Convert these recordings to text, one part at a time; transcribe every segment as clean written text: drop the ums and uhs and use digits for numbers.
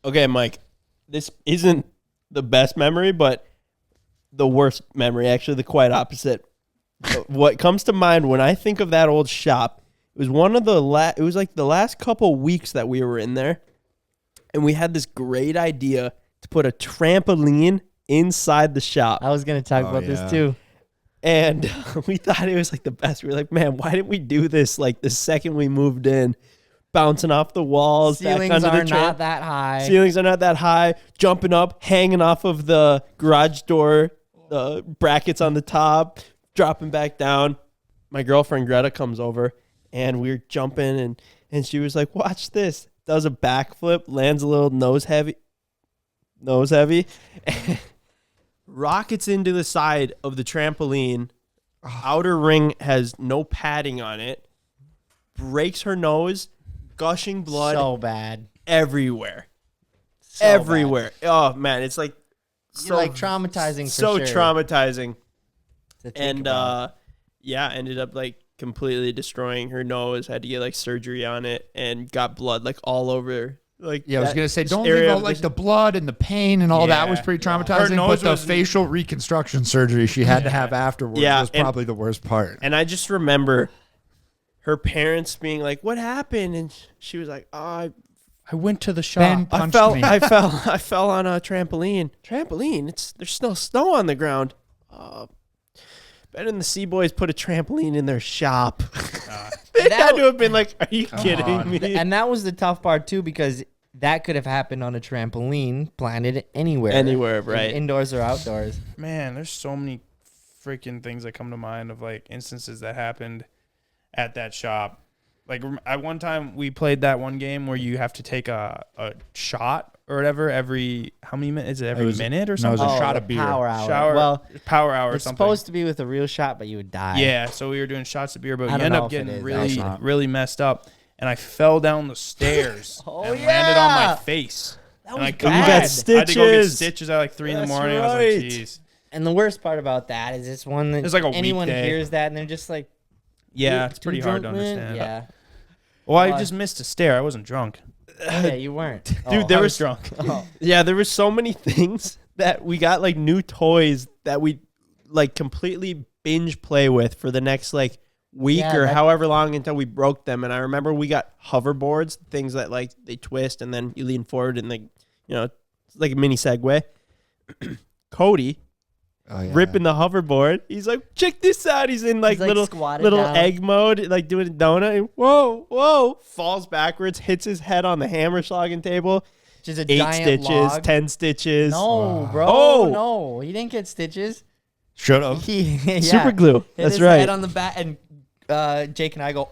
Okay, Mike, this isn't the best memory, but the worst memory, actually, the quite opposite. What comes to mind when I think of that old shop, it was one of the it was like the last couple weeks that we were in there, and we had this great idea to put a trampoline inside the shop. I was going to talk about this too. And we thought it was like the best. We were like, man, why didn't we do this like the second we moved in? Bouncing off the walls. Ceilings back under are the not that high. Ceilings are not that high. Jumping up, hanging off of the garage door, the brackets on the top, dropping back down. My girlfriend Greta comes over, and we're jumping, and she was like, watch this. Does a backflip, lands a little nose heavy, rockets into the side of the trampoline. Outer ring has no padding on it. Breaks her nose, gushing blood. So bad. Everywhere. So Everywhere. Oh, man. It's like So like traumatizing for so sure. traumatizing. to think And about. yeah, ended up like completely destroying her nose. Had to get like surgery on it and got blood like all over. Like Yeah, I was that gonna say, don't area leave out of like the blood and the pain and all that was pretty traumatizing. Her nose But the was- facial reconstruction surgery she had to have afterwards was and- probably the worst part. And I just remember her parents being like, "What happened?" And she was like, "Oh, I went to the shop. Ben I punched fell, me. I fell on a trampoline. Trampoline? There's no snow on the ground. Ben and the Sea Boys put a trampoline in their shop. They had to have been like, "Are you kidding me?" And that was the tough part too, because that could have happened on a trampoline planted anywhere. Anywhere, right? Indoors or outdoors. Man, there's so many freaking things that come to mind of like instances that happened at that shop. Like at one time we played that one game where you have to take a shot or whatever every how many minutes? Is it every minute or no, it was something? a shot the of beer. Power hour. Shower, Well, power hour or it's something. supposed to be with a real shot, but you would die. Yeah, so we were doing shots of beer, but I you don't end know up if it getting is, really, actually. really messed up. And I fell down the stairs Oh, and landed on yeah. my face. That And was I bad. couldn't- You got I had to go get stitches. stitches at like 3 in the That's morning. I was right. like, jeez. And the worst part about that is it's one that It's like a anyone weekday. hears that and they're just like, Yeah, "You're it's pretty too hard to drunk, man?" understand. Yeah. Well, I Well, just missed a stair. I wasn't drunk. Oh, yeah, you weren't. Dude, there I was was drunk. Oh. Yeah, there were so many things that we got like new toys that we like completely binge play with for the next like week Yeah, or that- however long until we broke them. And I remember we got hoverboards, things that like they twist and then you lean forward and it's like a mini Segway. Cody Oh, yeah. ripping the hoverboard. He's like, check this out. He's in like, He's, like, little squatted down. egg mode, like doing a donut. And whoa, falls backwards, hits his head on the Hammerschlagen table. Just a 8 giant stitches, log. 10 stitches. No, bro. Oh. No, he didn't get stitches. Should have. He yeah, Super glue. hit That's his right. Head on the back, and Jake and I go,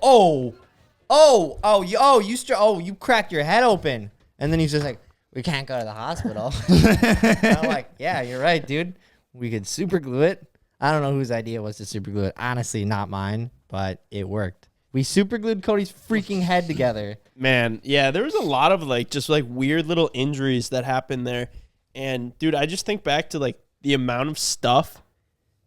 you cracked your head open, and then he's just like, we can't go to the hospital. And I'm like, yeah, you're right, dude. We could super glue it. I don't know whose idea was to super glue it. Honestly, not mine, but it worked. We super glued Cody's freaking head together. Man, yeah, there was a lot of like just like weird little injuries that happened there. And dude, I just think back to like the amount of stuff,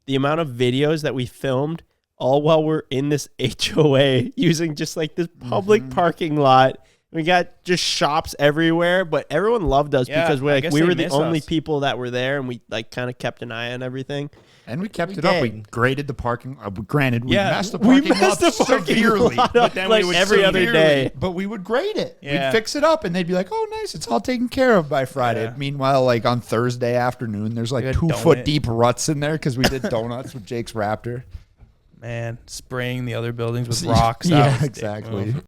the amount of videos that we filmed all while we're in this HOA using just like this public parking lot. We got just shops everywhere, but everyone loved us Yeah, because I we guess we they were the miss only us. people that were there, and we like kind of kept an eye on everything. And we kept We it up. We did. graded the parking. Granted, we Yeah, messed the We parking messed up the parking severely. lot But up then we like would every other Severely. day. But we would grade it. Yeah. We'd fix it up, and they'd be like, "Oh, nice, it's all taken care of by Friday." Yeah. Meanwhile, like on Thursday afternoon, there's like Good 2 donut. foot deep ruts in there because we did donuts with Jake's Raptor. Man, spraying the other buildings with rocks. That Yeah, was a dick exactly. move.